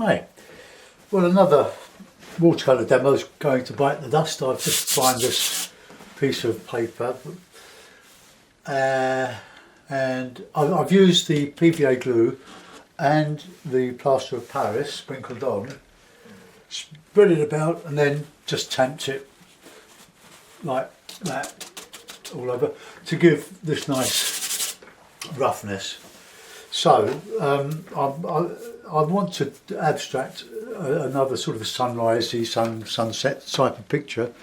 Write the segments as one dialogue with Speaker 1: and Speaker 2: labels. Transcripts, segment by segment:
Speaker 1: Hi. Well, another watercolour demo is going to bite the dust. I've just found this piece of paper and I've used the PVA glue and the plaster of Paris sprinkled on, spread it about and then just tamped it like that all over to give this nice roughness. So I want to abstract another sort of sunrisey, sunset type of picture.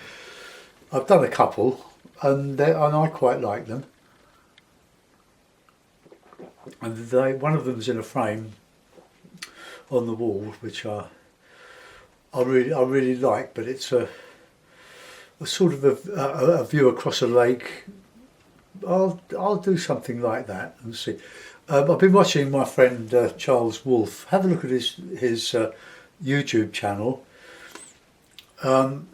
Speaker 1: I've done a couple and I quite like them. And one of them is in a frame on the wall, which I really like, but it's a sort of a view across a lake. I'll do something like that and see. I've been watching my friend Charles Wolfe. Have a look at his YouTube channel.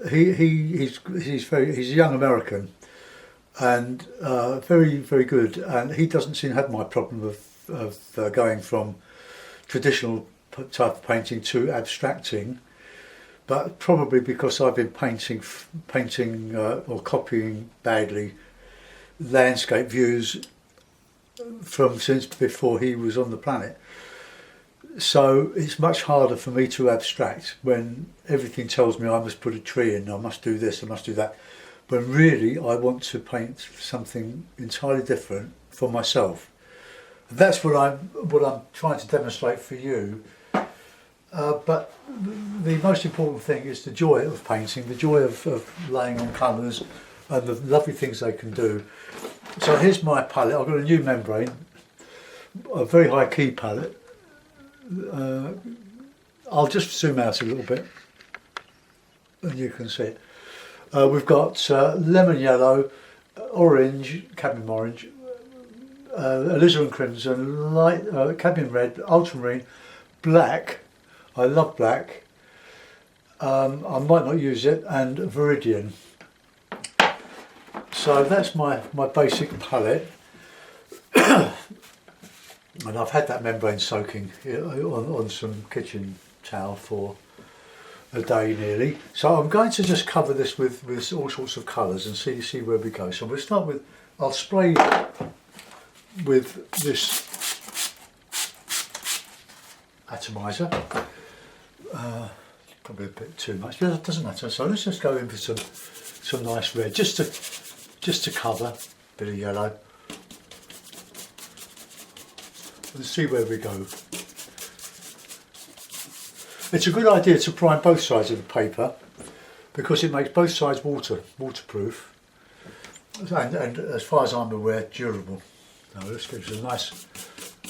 Speaker 1: He's a young American and very good, and he doesn't seem to have my problem of going from traditional type of painting to abstracting, but probably because I've been painting or copying badly landscape views from since before he was on the planet. So it's much harder for me to abstract when everything tells me I must put a tree in, I must do this, I must do that. But really I want to paint something entirely different for myself. That's what I'm trying to demonstrate for you. But the most important thing is the joy of painting, the joy of laying on colours and the lovely things they can do. So here's my palette. I've got a new membrane, a very high key palette. I'll just zoom out a little bit and you can see it. We've got lemon yellow, orange, cadmium orange, alizarin crimson, light cadmium red, ultramarine, black. I love black. I might not use it, and viridian. So that's my basic palette. And I've had that membrane soaking on some kitchen towel for a day nearly. So I'm going to just cover this with all sorts of colours and see where we go. So we'll start with, I'll spray with this atomizer. Probably a bit too much, but it doesn't matter. So let's just go in for some nice red, just to cover, a bit of yellow. Let's see where we go. It's a good idea to prime both sides of the paper because it makes both sides waterproof and as far as I'm aware, durable. Now let's get a nice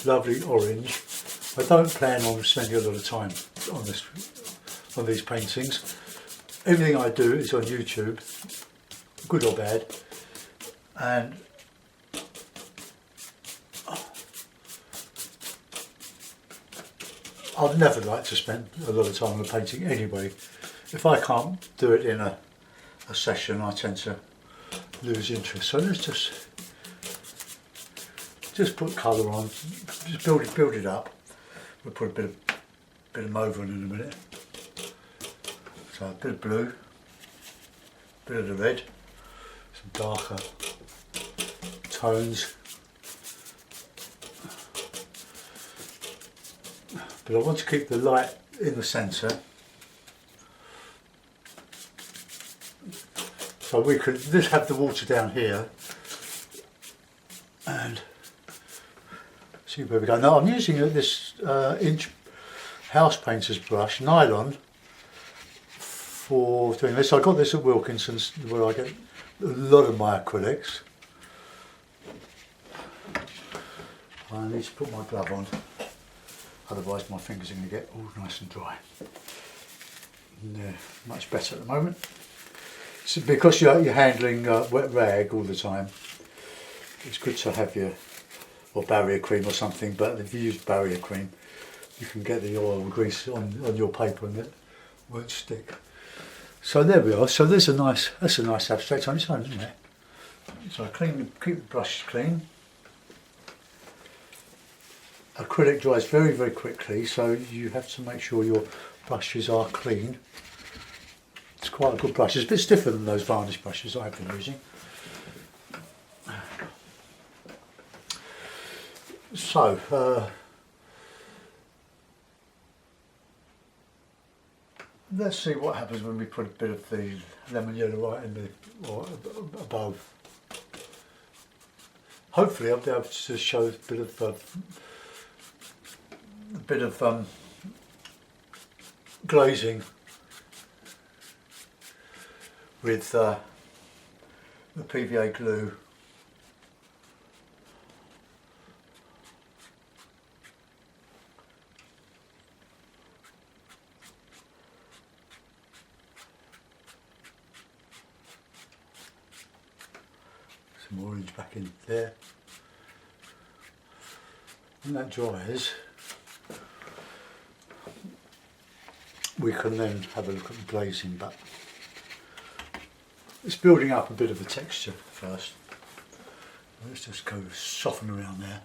Speaker 1: lovely orange. I don't plan on spending a lot of time on these paintings. Everything I do is on YouTube, good or bad, and I'd never like to spend a lot of time on a painting anyway. If I can't do it in a session, I tend to lose interest. So let's just put colour on, just build it up. We'll put a bit of mauve on in a minute. So a bit of blue, a bit of the red, some darker tones. But I want to keep the light in the centre. So we could just have the water down here and see where we go. Now I'm using this inch house painter's brush, nylon, for doing this. I got this at Wilkinson's where I get a lot of my acrylics. I need to put my glove on, otherwise my fingers are going to get all nice and dry. Yeah, much better at the moment. So because you're handling wet rag all the time, it's good to have your barrier cream or something, but if you use barrier cream you can get the oil and grease on your paper and it won't stick. So there we are. So that's a nice abstract on its own, isn't it? So keep the brush clean. acrylic dries very, very quickly, so you have to make sure your brushes are clean. It's quite a good brush. It's a bit stiffer than those varnish brushes I've been using. So, let's see what happens when we put a bit of the lemon yellow right in the, or above. Hopefully I'll be able to show a bit of glazing with the PVA glue. Some orange back in there. When that dries, we can then have a look at the glazing, but it's building up a bit of a texture first. Let's just go soften around there.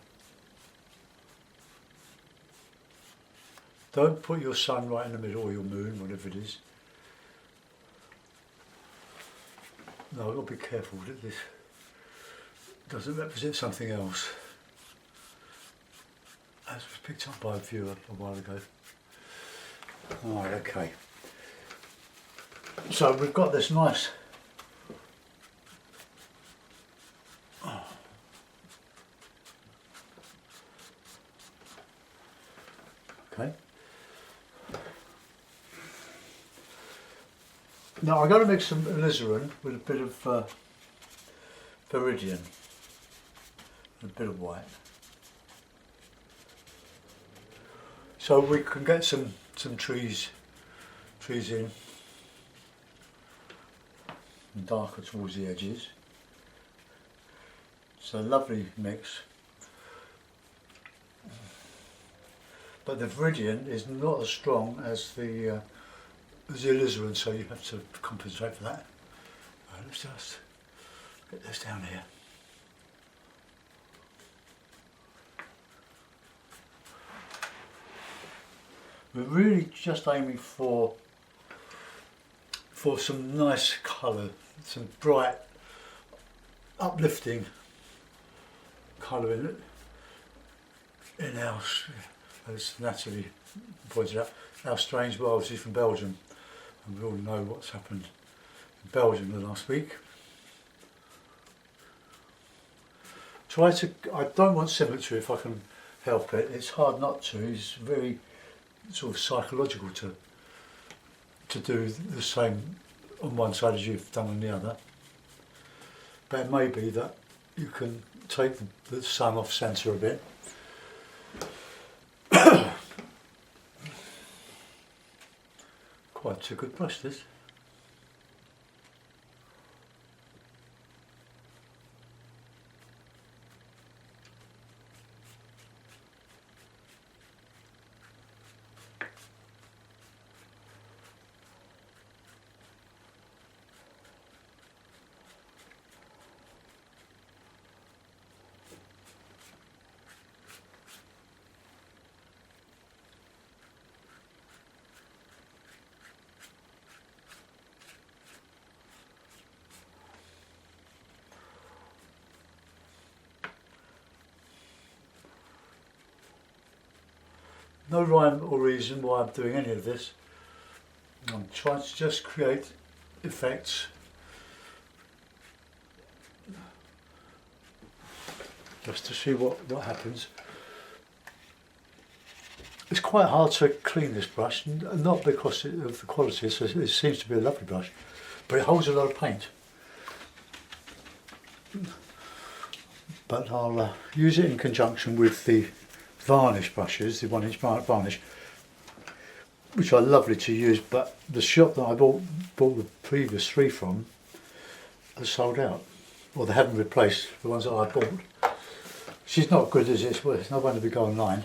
Speaker 1: Don't put your sun right in the middle, or your moon, whatever it is. No, I've got to be careful that this doesn't represent something else, as was picked up by a viewer a while ago. Alright, okay. So we've got this nice okay. Now I'm going to mix some alizarin with a bit of viridian and a bit of white, so we can get some trees in, and darker towards the edges. So lovely mix. But the viridian is not as strong as the alizarin, so you have to compensate for that. Right, let's just get this down here. We're really just aiming for some nice colour, some bright, uplifting colour in it. In our, as Natalie pointed out, our strange world. She's from Belgium, and we all know what's happened in Belgium the last week. I don't want symmetry if I can help it. It's hard not to. It's very sort of psychological to do the same on one side as you've done on the other. But it may be that you can take the sun off centre a bit. Quite a good brush, this. No rhyme or reason why I'm doing any of this. I'm trying to just create effects. Just to see what happens. It's quite hard to clean this brush, not because of the quality, it seems to be a lovely brush, but it holds a lot of paint. But I'll use it in conjunction with the varnish brushes, the 1-inch varnish, which are lovely to use, but the shop that I bought the previous 3 from has sold out, or they haven't replaced the ones that I bought. She's not good as it's worth, it's not going to be go online.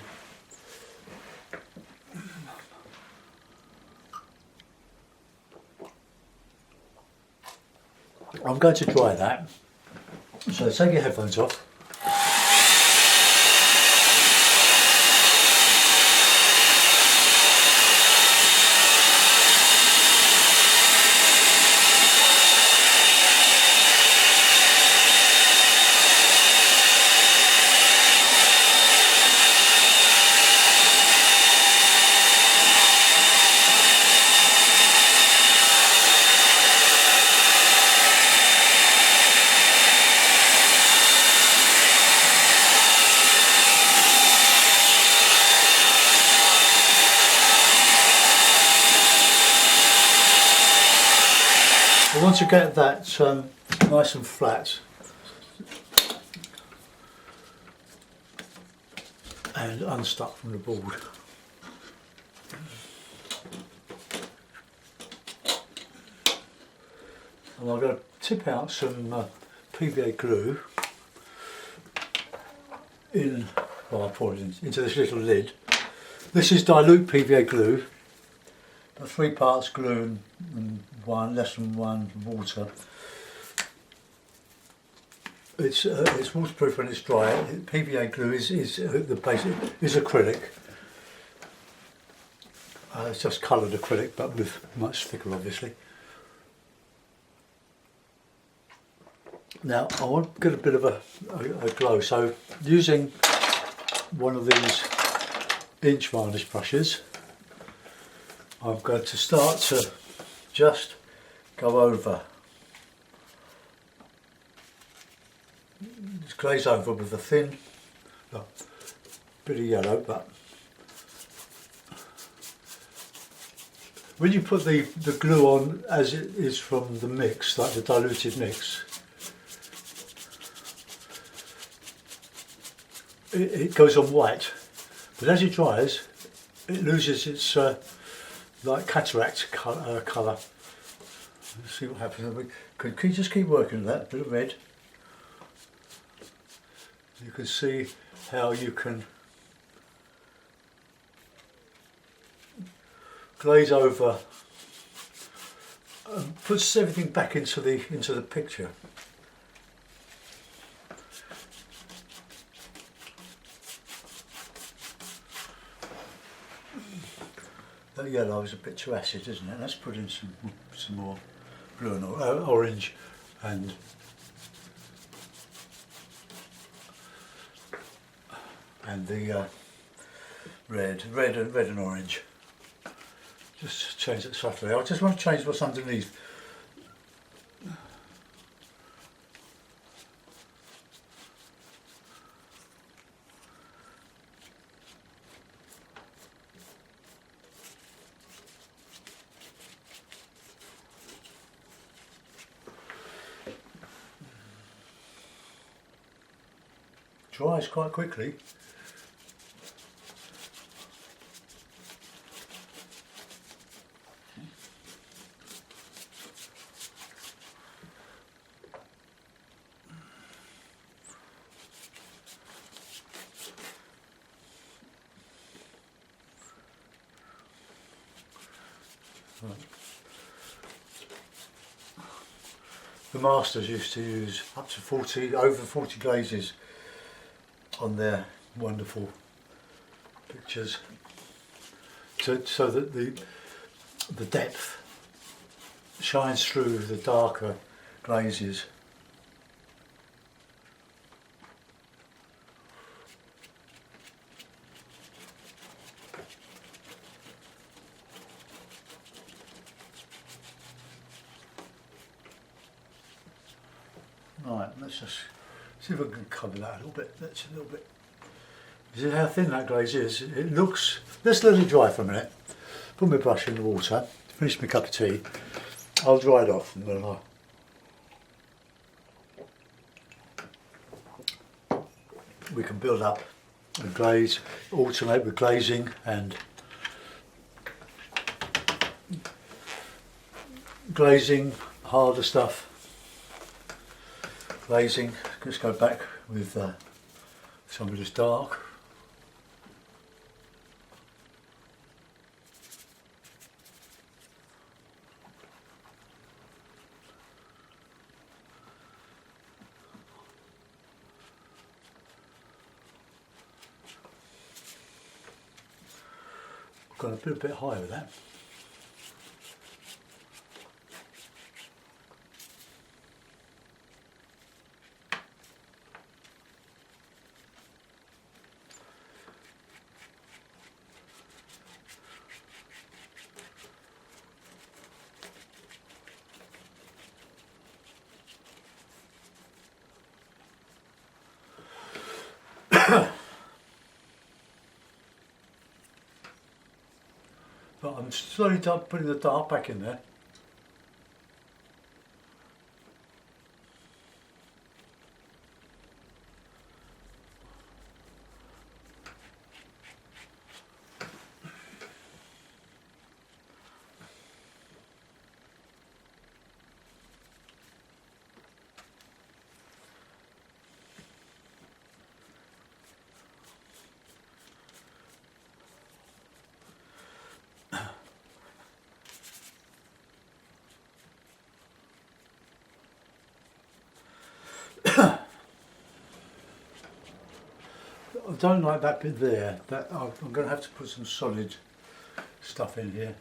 Speaker 1: I'm going to dry that, so take your headphones off. I want to get that nice and flat and unstuck from the board. And I'm going to tip out some PVA glue in, well, I'll pour it into this little lid. This is dilute PVA glue, 3 parts glue and less than 1 water. It's waterproof when it's dry. PVA glue is the basic is acrylic. It's just coloured acrylic, but with much thicker, obviously. Now I want to get a bit of a glow, so using one of these inch varnish brushes, I'm going to start to just go over, just glaze over with a thin bit of yellow. But when you put the glue on as it is from the mix, like the diluted mix, it goes on white, but as it dries it loses its like cataract colour. Let's see what happens. Can you just keep working with that, a bit of red. You can see how you can glaze over and puts everything back into the picture. That yellow is a bit too acid, isn't it? Let's put in some more blue and orange and the red and orange. Just change it subtly. I just want to change what's underneath. Dries quite quickly. The masters used to use up to over 40 glazes on their wonderful pictures, so that the depth shines through the darker glazes. Right, let's just see if I can cover that a little bit. That's a little bit. You see how thin that glaze is? It looks. Let's let it dry for a minute. Put my brush in the water. Finish my cup of tea. I'll dry it off and then we can build up a glaze, alternate with glazing and glazing, harder stuff. Glazing, just go back with some of this dark. Got a bit higher with that. But I'm slowly putting the dark back in there. don't like that bit there. That I'm going to have to put some solid stuff in here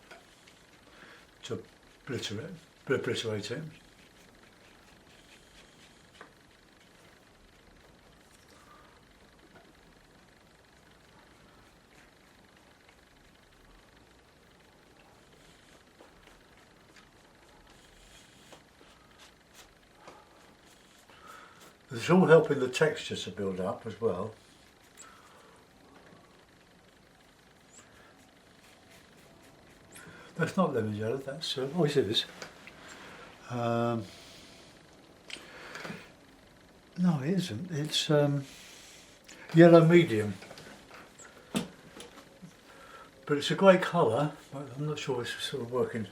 Speaker 1: to obliterate it. It's all helping the texture to build up as well. That's not lemon yellow, that's, oh yes it is. No it isn't, it's yellow medium. But it's a great colour, but I'm not sure it's sort of working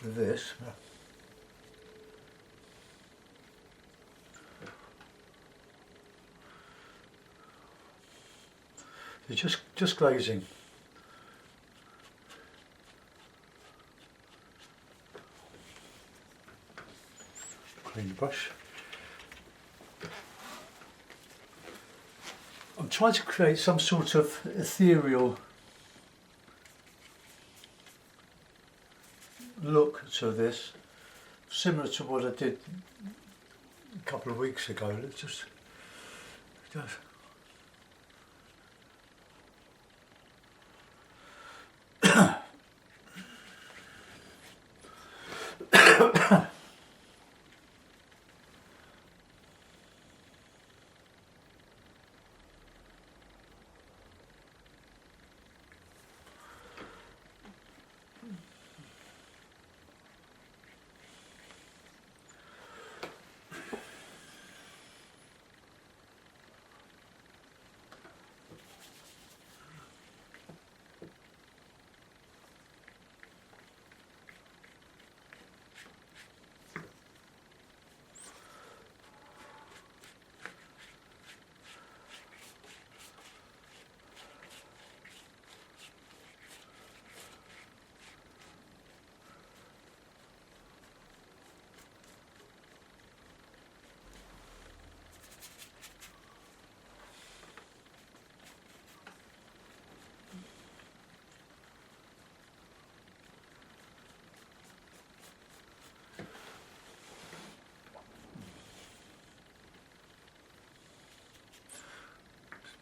Speaker 1: with this. It's just glazing. Clean the brush. I'm trying to create some sort of ethereal look to this, similar to what I did a couple of weeks ago. Let's just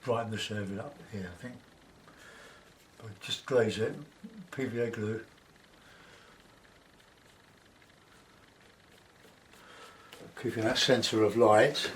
Speaker 1: brighten the surface up here, I think. But just glaze it, PVA glue. Keeping that centre of light.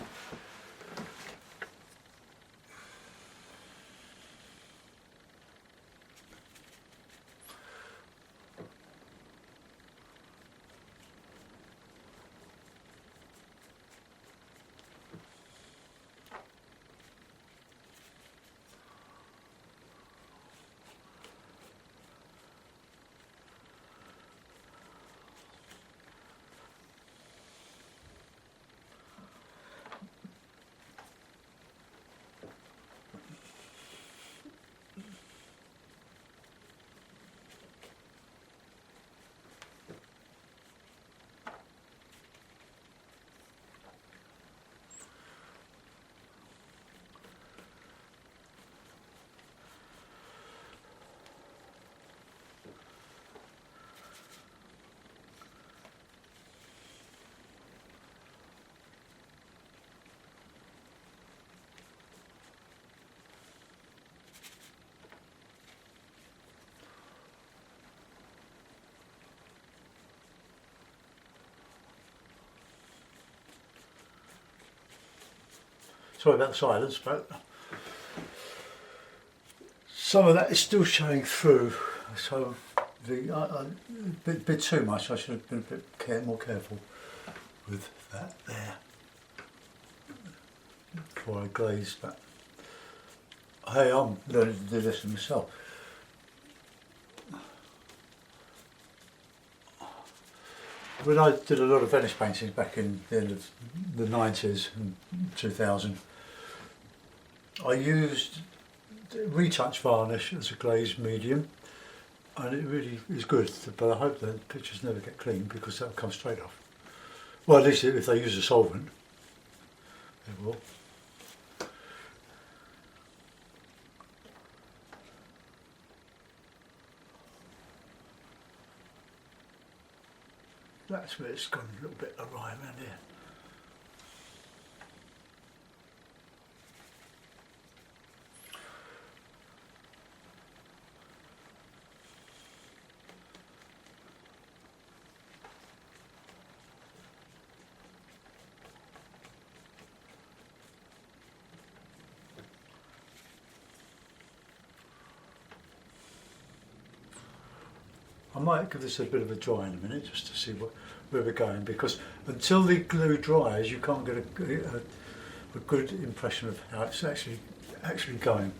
Speaker 1: Sorry about the silence, but some of that is still showing through. So a bit too much. I should have been a bit more careful with that there before I glazed. But hey, I'm learning to do this myself. When I did a lot of Venice paintings back in the end of the 90s and 2000, I used retouch varnish as a glazed medium, and it really is good, but I hope the pictures never get clean because they'll come straight off. Well, at least if they use a solvent, it will. That's where it's gone a little bit awry around here. I might give this a bit of a dry in a minute just to see where we're going, because until the glue dries you can't get a good impression of how it's actually going.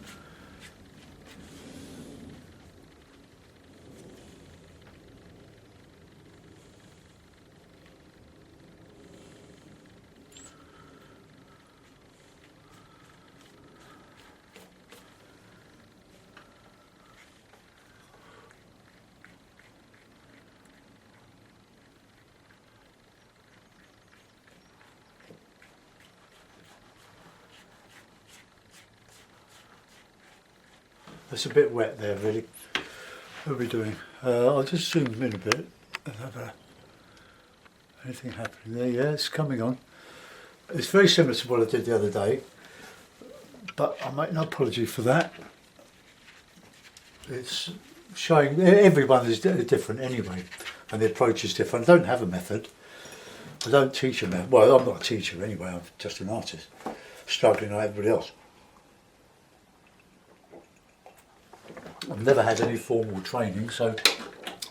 Speaker 1: It's a bit wet there, really. What are we doing? I'll just zoom in a bit. Anything happening there? Yeah, it's coming on. It's very similar to what I did the other day, but I make no apology for that. It's showing everyone is different anyway, and the approach is different. I don't have a method. I don't teach a method. Well, I'm not a teacher anyway. I'm just an artist, struggling like everybody else. I've never had any formal training, so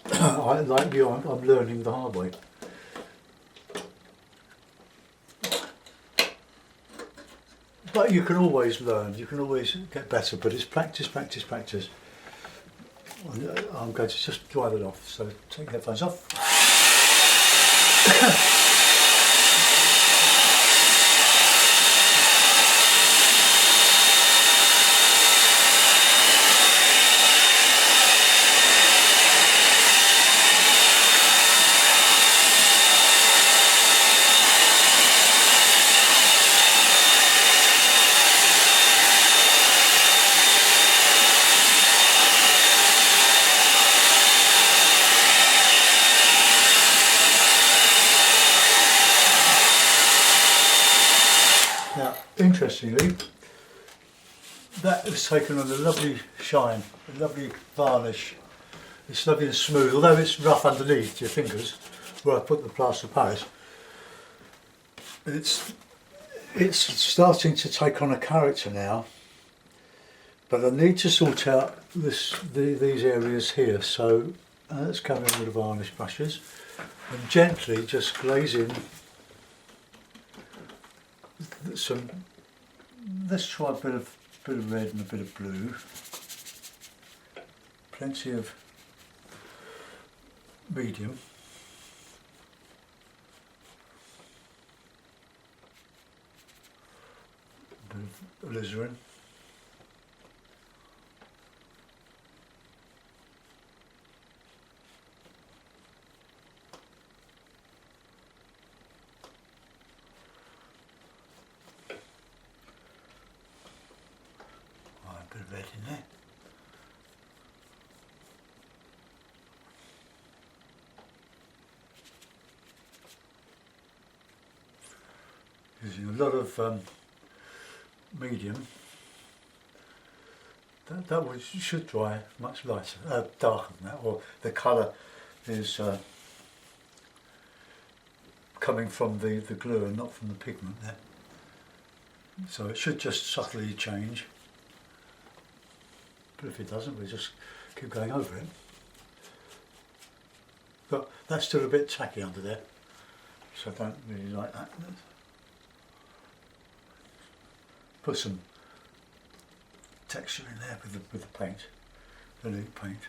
Speaker 1: like you, I'm learning the hard way. But you can always learn, you can always get better, but it's practice, practice, practice. I'm going to just dry that off, so take the headphones off. Now, interestingly, that has taken on a lovely shine, a lovely varnish. It's lovely and smooth, although it's rough underneath your fingers, where I put the plaster of Paris. It's starting to take on a character now, but I need to sort out these areas here. So let's come in with the varnish brushes and gently just glaze in some. Let's try a bit of red and a bit of blue. Plenty of medium. A bit of alizarin. A bit of red in there. Using a lot of medium. That should dry much lighter, darker than that, or the colour is coming from the glue and not from the pigment there. So it should just subtly change. But if it doesn't, we just keep going over it. But that's still a bit tacky under there, so I don't really like that. Put some texture in there with the paint, the elite paint.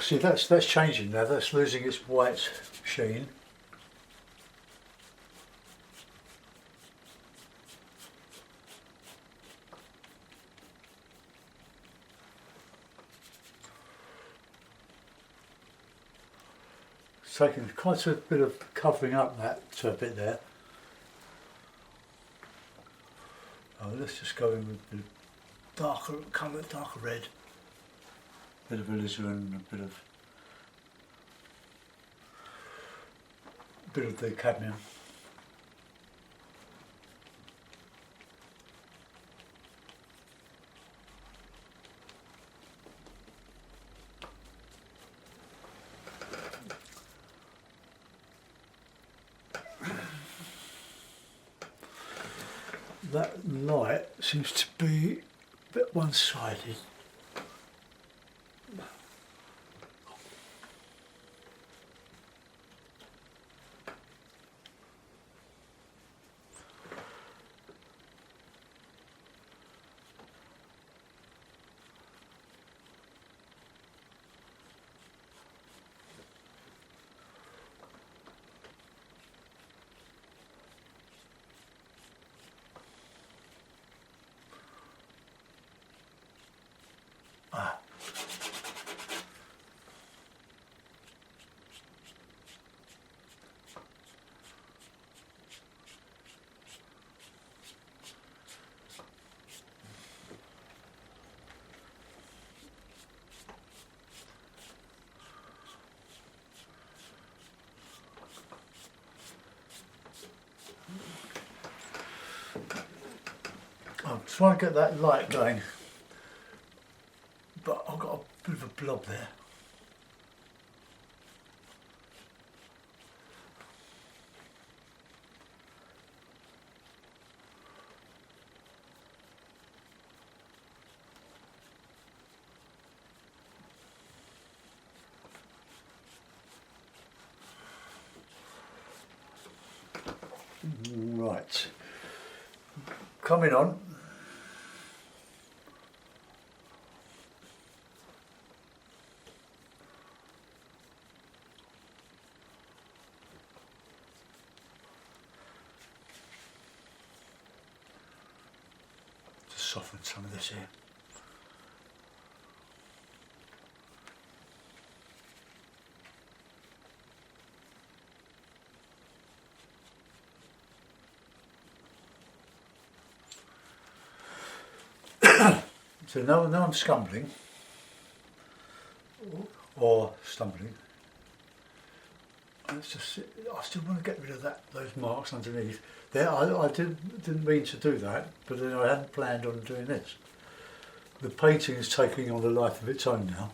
Speaker 1: See, that's changing now. That's losing its white sheen. It's taking quite a bit of covering up that bit there. Oh, let's just go in with a bit of darker colour, darker red. A bit of alizarin, a bit of the cadmium. That light seems to be a bit one-sided. I'm trying to get that light going, but I've got a bit of a blob there. Right, coming on. Just soften some of this here. So now I'm scumbling or stumbling. Let's just. I still want to get rid of those marks underneath. There, I didn't mean to do that, but then I hadn't planned on doing this. The painting is taking on a life of its own now.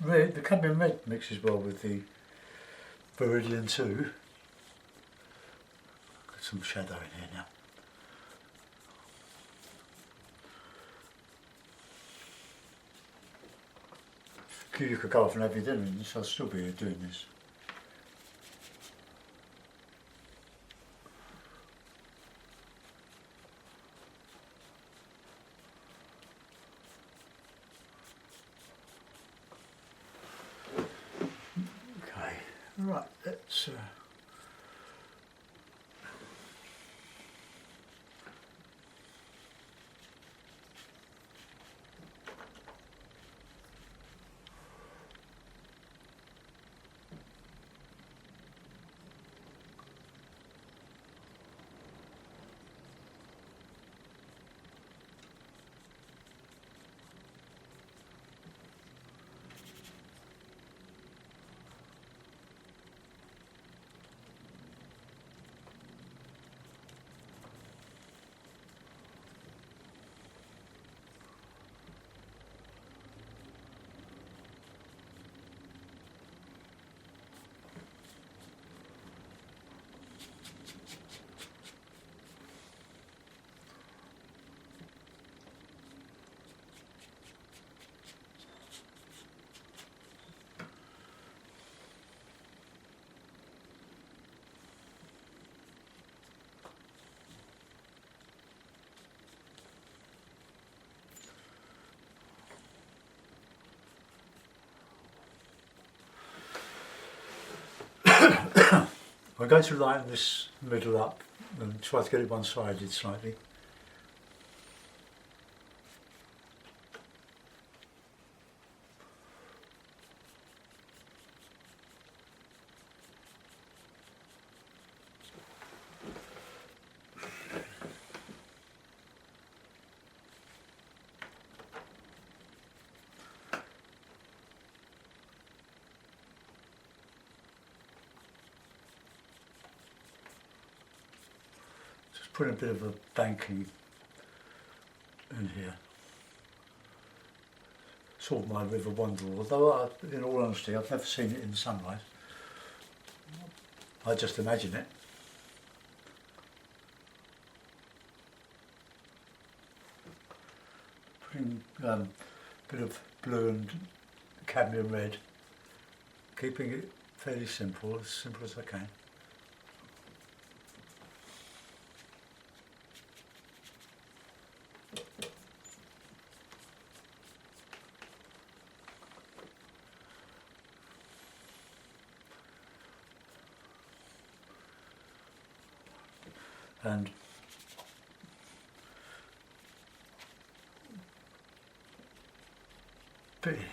Speaker 1: Red, the cadmium red mixes well with the Viridian too. Got some shadow in here now. You could go off and have your dinner in this, I'll still be here doing this. Okay, right, let's I'm going to lighten this middle up and try to get it one-sided slightly. Put a bit of a banking in here. Sort of my river wonder, although in all honesty I've never seen it in sunlight. I just imagine it. Putting a bit of blue and cadmium red, keeping it fairly simple as I can. And bit here.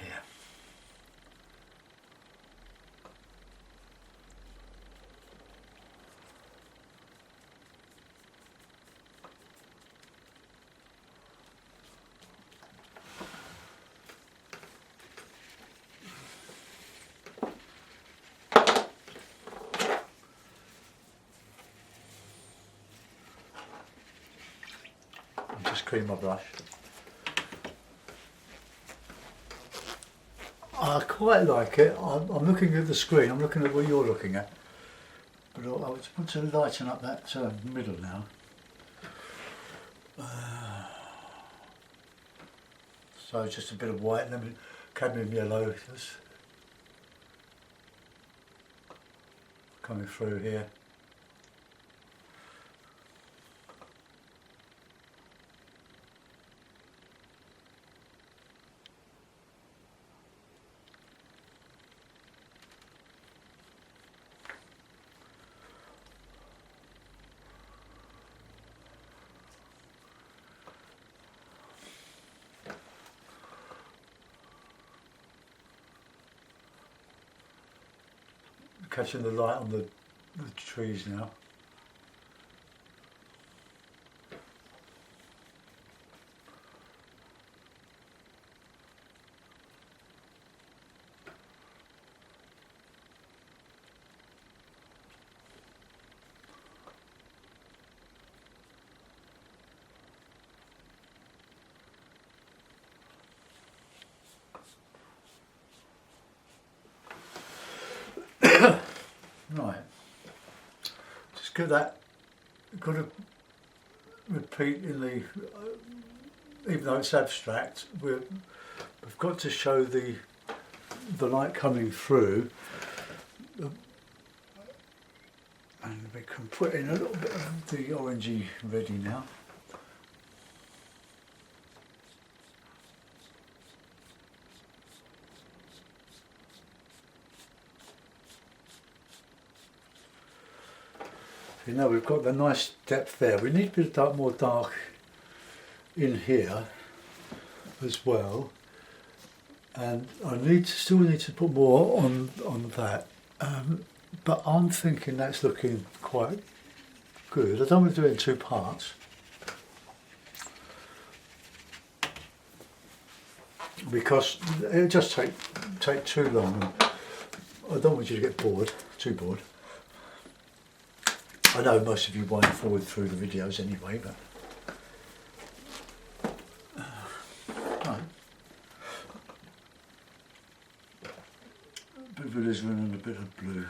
Speaker 1: Just cream my brush. I quite like it. I'm looking at the screen, I'm looking at what you're looking at. But I want to lighten up that middle now. So just a bit of white and then cadmium yellow just coming through here. Catching the light on the trees now. Right, just get that, got to repeat in the, even though it's abstract, we've got to show the light coming through, and we can put in a little bit of the orangey ready now. You know, we've got the nice depth there. We need a bit of more dark in here as well, and I still need to put more on that. But I'm thinking that's looking quite good. I don't want to do it in two parts because it'll just take too long. And I don't want you to get too bored. I know most of you wind forward through the videos anyway, but right. A bit of alizarin and a bit of blue.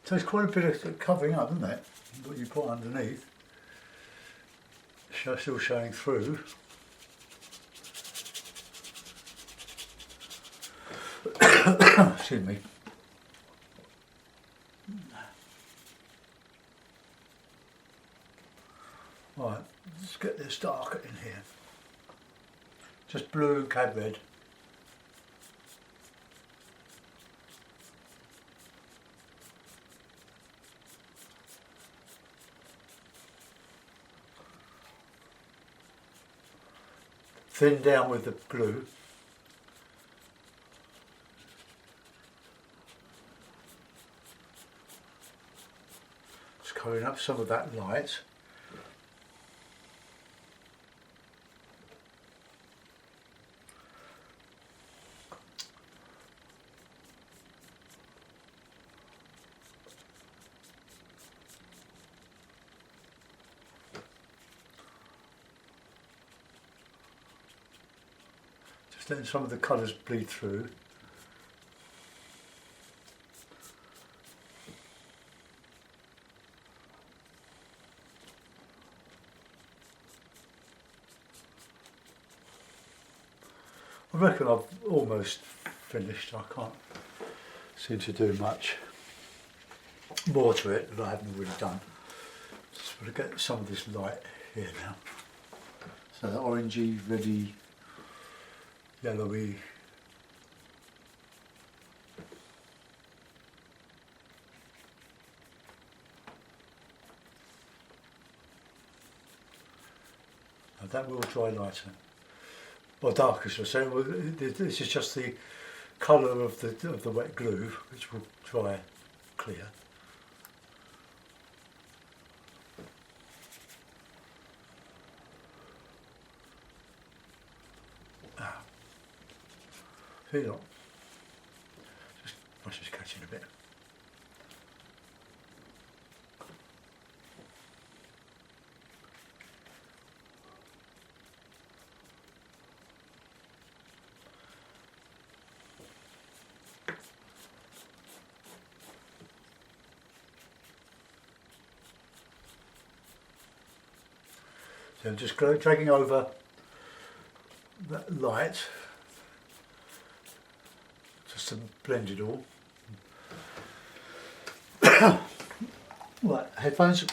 Speaker 1: So it's quite a bit of covering up, isn't it? What you put underneath, still showing through. Excuse me. Right, let's get this darker in here. Just blue and cad red. Thin down with the blue. Just covering up some of that light. Letting some of the colours bleed through. I reckon I've almost finished. I can't seem to do much more to it that I haven't already done. Just want to get some of this light here now. So the orangey, reddy, yellowy. Now that will dry lighter, or darker, should I say. Well, this is just the colour of the wet glue, which will dry clear. See that? Just brush is catching a bit. So I'm just dragging over that light just to blend it all. Right, headphones.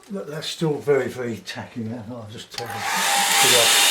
Speaker 1: That's still very, very tacky now. I'll just take it off.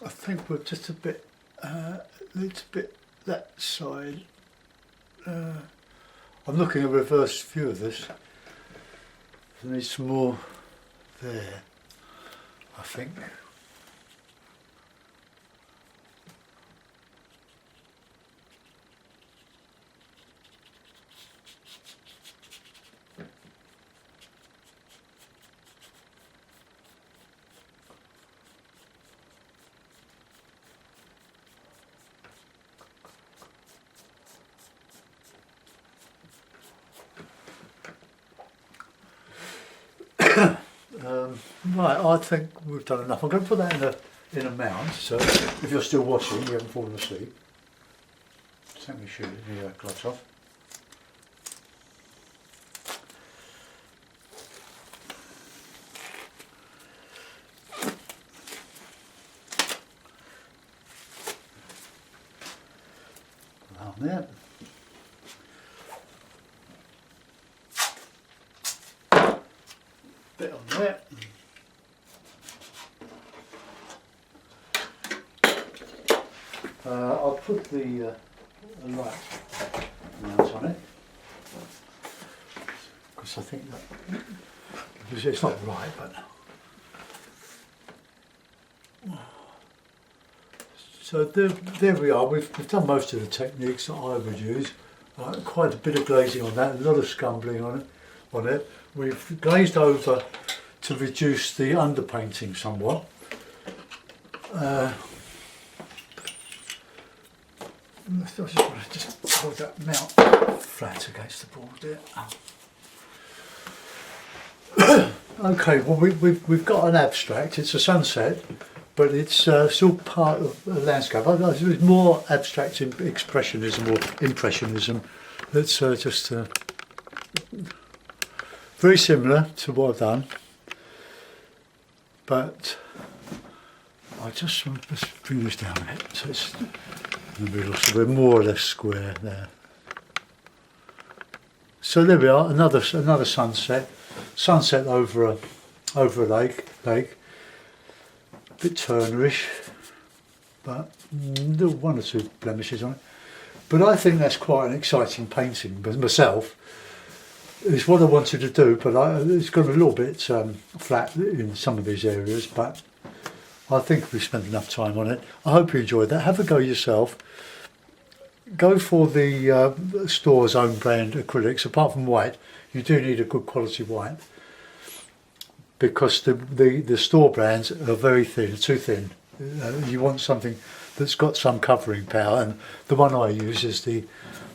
Speaker 1: I think we're just a bit, that side. I'm looking at a reverse view of this. I need some more there, I think. Right, I think we've done enough. I'm going to put that in a mount, so if you're still watching, you haven't fallen asleep. Take me shoe the gloves off. Down there. Bit on there. I'll put the light mount on it because I think that it's not right, but so there we are. We've done most of the techniques that I would use. Quite a bit of glazing on that, a lot of scumbling on it. We've glazed over to reduce the underpainting somewhat. I just want to just hold that mount flat against the board there. Okay, well we've got an abstract. It's a sunset, but it's still part of a landscape. It's more abstract expressionism or impressionism. That's just very similar to what I've done, but I just want to bring this down a bit so it's in the middle, so we're more or less square there. So there we are, another sunset over a lake, a bit Turnerish, but one or two blemishes on it. But I think that's quite an exciting painting. But myself, it's what I wanted to do, but it's got a little bit flat in some of these areas, but I think we spent enough time on it. I hope you enjoyed that. Have a go yourself. Go for the store's own brand acrylics. Apart from white, you do need a good quality white because the store brands are very thin, too thin. You want something that's got some covering power, and the one I use is the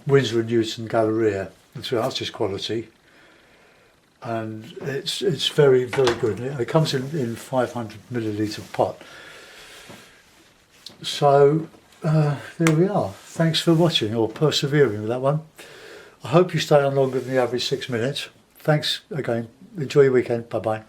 Speaker 1: Winsor & Newton Galleria. It's the artist quality, and it's very, very good. It comes in 500 millilitre pot. So there we are. Thanks for watching or persevering with that one. I hope you stay on longer than the average 6 minutes. Thanks again. Enjoy your weekend. Bye bye.